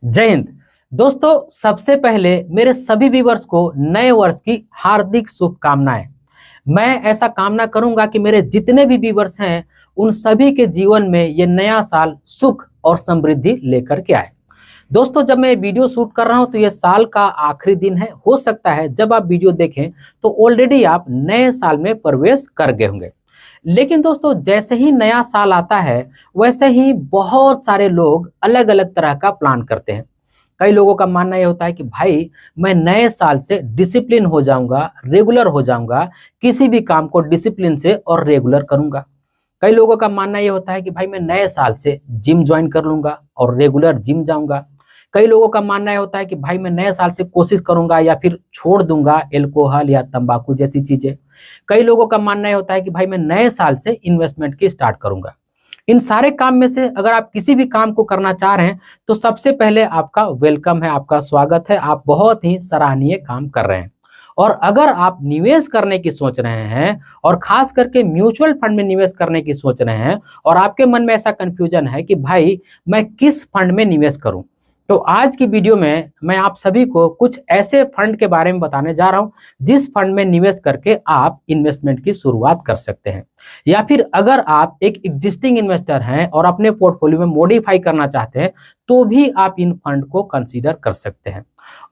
जय हिंद। दोस्तों, सबसे पहले मेरे सभी व्यूअर्स को नए वर्ष की हार्दिक शुभकामनाएं। मैं ऐसा कामना करूंगा कि मेरे जितने भी व्यूअर्स हैं उन सभी के जीवन में ये नया साल सुख और समृद्धि लेकर के आए। दोस्तों, जब मैं वीडियो शूट कर रहा हूं तो ये साल का आखिरी दिन है। हो सकता है जब आप वीडियो देखें तो ऑलरेडी आप नए साल में प्रवेश कर गए होंगे। लेकिन दोस्तों, जैसे ही नया साल आता है वैसे ही बहुत सारे लोग अलग अलग तरह का प्लान करते हैं। कई लोगों का मानना यह होता है कि भाई मैं नए साल से डिसिप्लिन हो जाऊंगा, रेगुलर हो जाऊंगा, किसी भी काम को डिसिप्लिन से और रेगुलर करूंगा। कई लोगों का मानना यह होता है कि भाई मैं नए साल से जिम ज्वाइन कर लूंगा और रेगुलर जिम जाऊंगा। कई लोगों का मानना यह होता है कि भाई मैं नए साल से कोशिश करूंगा या फिर छोड़ दूंगा अल्कोहल या तंबाकू जैसी चीजें। कई लोगों का मानना यह होता है कि भाई मैं नए साल से इन्वेस्टमेंट की स्टार्ट करूंगा। इन सारे काम में से अगर आप किसी भी काम को करना चाह रहे हैं तो सबसे पहले आपका वेलकम है, आपका स्वागत है। आप बहुत ही सराहनीय काम कर रहे हैं। और अगर आप निवेश करने की सोच रहे हैं और खास करके म्यूचुअल फंड में निवेश करने की सोच रहे हैं और आपके मन में ऐसा कंफ्यूजन है कि भाई मैं किस फंड में निवेश करूं, तो आज की वीडियो में मैं आप सभी को कुछ ऐसे फंड के बारे में बताने जा रहा हूं जिस फंड में निवेश करके आप इन्वेस्टमेंट की शुरुआत कर सकते हैं। या फिर अगर आप एक एग्जिस्टिंग इन्वेस्टर हैं और अपने पोर्टफोलियो में मॉडिफाई करना चाहते हैं तो भी आप इन फंड को कंसीडर कर सकते हैं।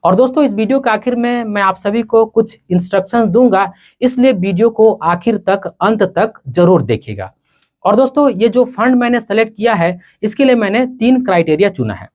और दोस्तों, इस वीडियो के आखिर में मैं आप सभी को कुछ इंस्ट्रक्शंस दूंगा, इसलिए वीडियो को आखिर तक, अंत तक जरूर देखिएगा। और दोस्तों, ये जो फंड मैंने सेलेक्ट किया है इसके लिए मैंने 3 क्राइटेरिया चुना है।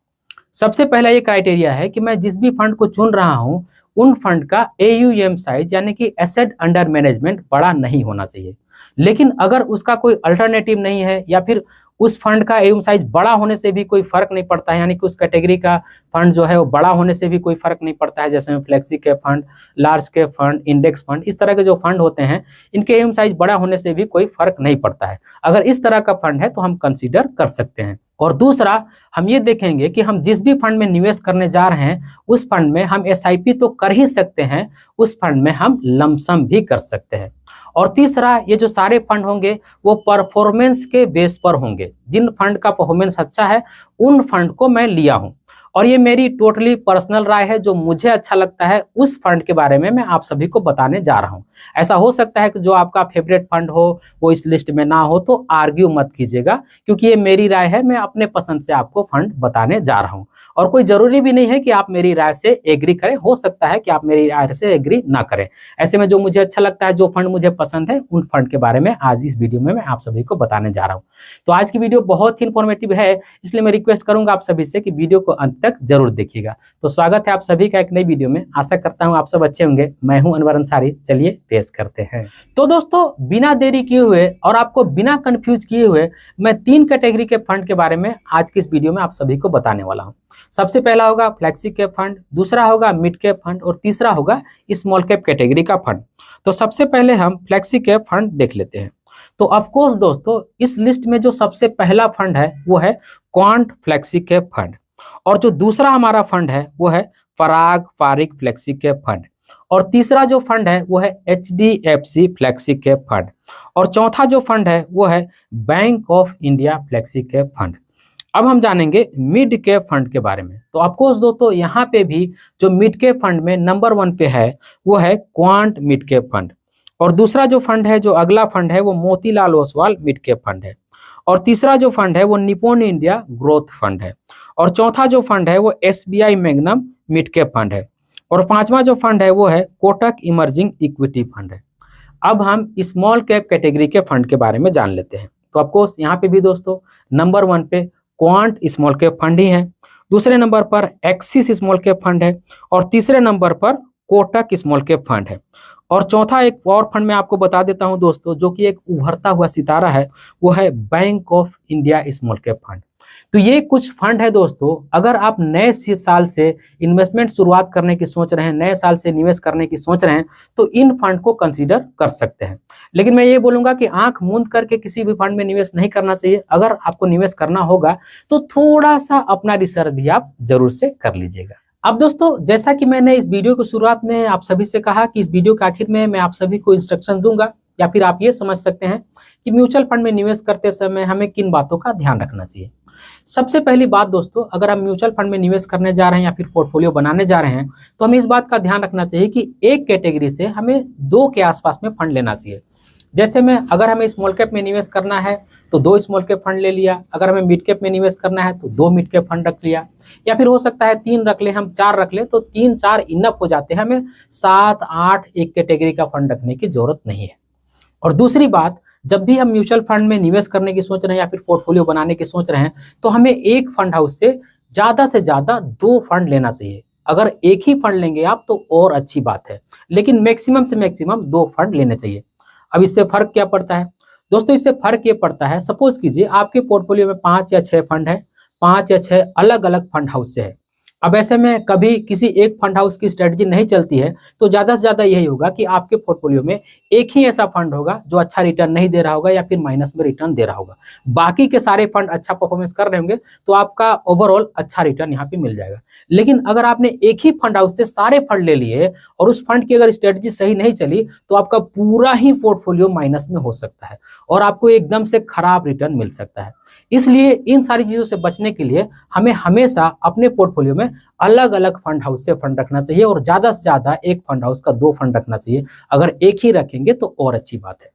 सबसे पहला ये क्राइटेरिया है कि मैं जिस भी फंड को चुन रहा हूं उन फंड का AUM साइज यानी कि एसेट अंडर मैनेजमेंट बड़ा नहीं होना चाहिए। लेकिन अगर उसका कोई अल्टरनेटिव नहीं है या फिर उस फंड का AUM साइज बड़ा होने से भी कोई फर्क नहीं पड़ता है, यानी कि उस कैटेगरी का फंड जो है वो बड़ा होने से भी कोई फर्क नहीं पड़ता है, जैसे flexi cap fund, large cap fund, index fund, इस तरह के जो फंड होते हैं इनके AUM साइज बड़ा होने से भी कोई फर्क नहीं पड़ता है। अगर इस तरह का फंड है तो हम कंसीडर कर सकते हैं। और दूसरा, हम ये देखेंगे कि हम जिस भी फंड में निवेश करने जा रहे हैं उस फंड में हम SIP तो कर ही सकते हैं, उस फंड में हम लमसम भी कर सकते हैं। और तीसरा, ये जो सारे फंड होंगे वो परफॉर्मेंस के बेस पर होंगे। जिन फंड का परफॉर्मेंस अच्छा है उन फंड को मैं लिया हूं और ये मेरी टोटली पर्सनल राय है। जो मुझे अच्छा लगता है उस फंड के बारे में मैं आप सभी को बताने जा रहा हूं। ऐसा हो सकता है कि जो आपका फेवरेट फंड हो वो इस लिस्ट में ना हो, तो आर्ग्यू मत कीजिएगा, क्योंकि ये मेरी राय है। मैं अपने पसंद से आपको फंड बताने जा रहा हूं और कोई जरूरी भी नहीं है कि आप मेरी राय से एग्री करें। हो सकता है कि आप मेरी राय से एग्री ना करें। ऐसे में जो मुझे अच्छा लगता है, जो फंड मुझे पसंद है, उन फंड के बारे में आज इस वीडियो में मैं आप सभी को बताने जा रहा हूं। तो आज की वीडियो बहुत ही इंफॉर्मेटिव है, इसलिए मैं रिक्वेस्ट करूंगा आप सभी से कि वीडियो को अंत तक जरूर देखिएगा। तो स्वागत है आप सभी का एक नई वीडियो में। आशा करता हूं आप सब अच्छे होंगे। मैं हूं अनवर अंसारी। चलिए पेश करते हैं। तो दोस्तों, बिना देरी किए हुए और आपको बिना कंफ्यूज किए हुए मैं 3 कैटेगरी के फंड के बारे में आज की इस वीडियो में आप सभी को बताने वाला हूं। सबसे पहला होगा फ्लेक्सी कैप फंड, दूसरा होगा मिड कैप फंड और तीसरा होगा स्मॉल कैप कैटेगरी का फंड। तो सबसे पहले हम फ्लेक्सी कैप फंड देख लेते हैं। तो ऑफ कोर्स दोस्तों, इस लिस्ट में जो सबसे पहला फंड है वो है क्वांट फ्लेक्सी कैप फंड और जो दूसरा हमारा फंड है वो है फराग फारिक फ्लेक्सी कैप फंड और तीसरा जो फंड है वो है HDFC फ्लेक्सी कैप फंड और चौथा जो फंड है वो है bank of India flexi cap fund. अब हम जानेंगे मिड कैप फंड के बारे में। तो ऑफकोर्स दोस्तों, यहाँ पे भी जो मिड कैप फंड में नंबर 1 पे है वो है क्वांट मिड कैप फंड और दूसरा जो फंड है, जो अगला फंड है, वो Motilal Oswal mid cap fund है और तीसरा जो फंड है वो निप्पॉन इंडिया ग्रोथ फंड है और चौथा जो फंड है वो SBI magnum mid cap fund है और पांचवा जो फंड है वो है कोटक इमर्जिंग इक्विटी फंड है। अब हम स्मॉल कैप कैटेगरी के फंड के बारे में जान लेते हैं। तो ऑफकोर्स यहाँ पे भी दोस्तों नंबर 1 पे क्वांट स्मॉल कैप फंड ही है, दूसरे नंबर पर एक्सिस स्मॉल कैप फंड है और तीसरे नंबर पर कोटक स्मॉल कैप फंड है और चौथा एक और फंड मैं आपको बता देता हूं दोस्तों, जो कि एक उभरता हुआ सितारा है, वो है bank of India small cap fund. तो ये कुछ फंड है दोस्तों। अगर आप नए साल से इन्वेस्टमेंट शुरुआत करने की सोच रहे हैं, नए साल से निवेश करने की सोच रहे हैं, तो इन फंड को कंसीडर कर सकते हैं। लेकिन मैं ये बोलूंगा कि आंख मूंद करके किसी भी फंड में निवेश नहीं करना चाहिए। अगर आपको निवेश करना होगा तो थोड़ा सा अपना रिसर्च भी आप जरूर से कर लीजिएगा। अब दोस्तों, जैसा कि मैंने इस वीडियो की शुरुआत में आप सभी से कहा कि इस वीडियो के आखिर में मैं आप सभी को इंस्ट्रक्शन दूंगा, या फिर आप ये समझ सकते हैं कि म्यूचुअल फंड में निवेश करते समय हमें किन बातों का ध्यान रखना चाहिए। सबसे पहली बात दोस्तों, अगर हम म्यूचुअल फंड में निवेश करने जा रहे हैं या फिर पोर्टफोलियो बनाने जा रहे हैं, तो हमें इस बात का ध्यान रखना चाहिए कि एक कैटेगरी से हमें 2 के आसपास में फंड लेना चाहिए। जैसे में अगर हमें स्मॉल कैप में निवेश करना है तो 2 स्मॉल कैप फंड ले लिया, अगर हमें मिड कैप में निवेश करना है तो 2 मिड कैप फंड रख लिया, या फिर हो सकता है 3 रख ले, हम 4 रख ले, तो 3-4 इनफ हो जाते हैं, हमें 7-8 एक कैटेगरी का फंड रखने की जरूरत नहीं है। और दूसरी बात, जब भी हम म्यूचुअल फंड में निवेश करने की सोच रहे हैं या फिर पोर्टफोलियो बनाने की सोच रहे हैं, तो हमें एक फंड हाउस से ज़्यादा 2 फंड लेना चाहिए। अगर एक ही फंड लेंगे आप तो और अच्छी बात है, लेकिन मैक्सिमम से मैक्सिमम 2 फंड लेने चाहिए। अब इससे फर्क क्या पड़ता है दोस्तों? इससे फर्क ये पड़ता है, सपोज कीजिए आपके पोर्टफोलियो में 5 या 6 फंड है, 5 या 6 अलग अलग फंड हाउस से है। अब ऐसे में कभी किसी एक फंड हाउस की स्ट्रेटजी नहीं चलती है, तो ज़्यादा से ज़्यादा यही होगा कि आपके पोर्टफोलियो में एक ही ऐसा फंड होगा जो अच्छा रिटर्न नहीं दे रहा होगा या फिर माइनस में रिटर्न दे रहा होगा। बाकी के सारे फंड अच्छा परफॉर्मेंस कर रहे होंगे, तो आपका ओवरऑल अच्छा रिटर्न यहाँ पे मिल जाएगा। लेकिन अगर आपने एक ही फंड हाउस से सारे फंड ले लिए और उस फंड की अगर स्ट्रेटजी सही नहीं चली, तो आपका पूरा ही पोर्टफोलियो माइनस में हो सकता है और आपको एकदम से खराब रिटर्न मिल सकता है। इसलिए इन सारी चीज़ों से बचने के लिए हमें हमेशा अपने पोर्टफोलियो में अलग अलग फंड हाउस से फंड रखना चाहिए और ज़्यादा से ज़्यादा एक फंड हाउस का 2 फंड रखना चाहिए। अगर एक ही रखेंगे तो और अच्छी बात है।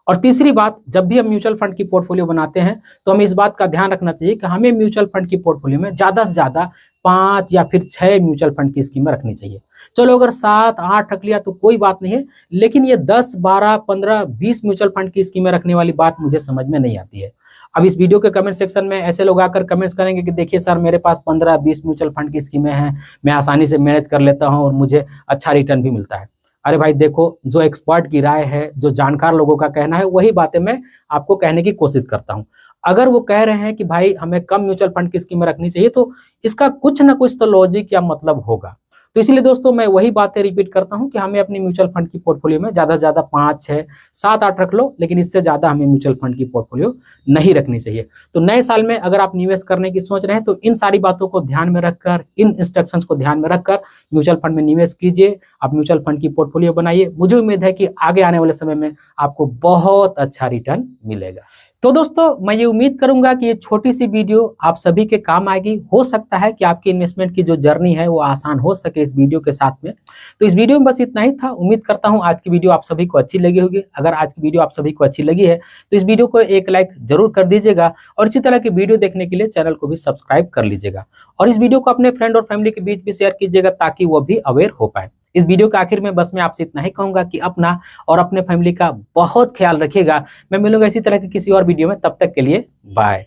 और तीसरी बात, जब भी हम म्यूचुअल फंड की पोर्टफोलियो बनाते हैं तो हमें इस बात का ध्यान रखना चाहिए कि हमें म्यूचुअल फंड की पोर्टफोलियो में ज़्यादा से ज़्यादा 5 या फिर 6 म्यूचुअल फंड की स्कीमें रखनी चाहिए। चलो अगर 7-8 रख लिया तो कोई बात नहीं है, लेकिन ये 10, 12, 15, 20 म्यूचुअल फंड की स्कीमें रखने वाली बात मुझे समझ में नहीं आती है। अब इस वीडियो के कमेंट सेक्शन में ऐसे लोग आकर कमेंट्स करेंगे कि देखिए सर, मेरे पास 15-20 म्यूचुअल फंड की स्कीमें हैं, मैं आसानी से मैनेज कर लेता हूँ और मुझे अच्छा रिटर्न भी मिलता है। अरे भाई देखो, जो एक्सपर्ट की राय है, जो जानकार लोगों का कहना है, वही बातें मैं आपको कहने की कोशिश करता हूँ। अगर वो कह रहे हैं कि भाई हमें कम म्यूचुअल फंड की स्कीमें रखनी चाहिए, तो इसका कुछ ना कुछ तो लॉजिक या मतलब होगा। तो इसलिए दोस्तों मैं वही बातें रिपीट करता हूँ कि हमें अपनी म्यूचुअल फंड की पोर्टफोलियो में ज़्यादा से ज़्यादा 5, 6, 7, 8 रख लो, लेकिन इससे ज़्यादा हमें म्यूचुअल फंड की पोर्टफोलियो नहीं रखनी चाहिए। तो नए साल में अगर आप निवेश करने की सोच रहे हैं तो इन सारी बातों को ध्यान में रखकर, इन इंस्ट्रक्शंस को ध्यान में रखकर म्यूचुअल फंड में निवेश कीजिए। आप म्यूचुअल फंड की पोर्टफोलियो बनाइए। मुझे उम्मीद है कि आगे आने वाले समय में आपको बहुत अच्छा रिटर्न मिलेगा। तो दोस्तों मैं ये उम्मीद करूंगा कि ये छोटी सी वीडियो आप सभी के काम आएगी। हो सकता है कि आपकी इन्वेस्टमेंट की जो जर्नी है वो आसान हो सके इस वीडियो के साथ में। तो इस वीडियो में बस इतना ही था। उम्मीद करता हूँ आज की वीडियो आप सभी को अच्छी लगी होगी। अगर आज की वीडियो आप सभी को अच्छी लगी है तो इस वीडियो को एक लाइक जरूर कर दीजिएगा और इसी तरह की वीडियो देखने के लिए चैनल को भी सब्सक्राइब कर लीजिएगा और इस वीडियो को अपने फ्रेंड और फैमिली के बीच भी शेयर कीजिएगा ताकि वो भी अवेयर हो पाए। इस वीडियो के आखिर में बस मैं आपसे इतना ही कहूंगा कि अपना और अपने फैमिली का बहुत ख्याल रखिएगा। मैं मिलूंगा इसी तरह की किसी और वीडियो में, तब तक के लिए बाय।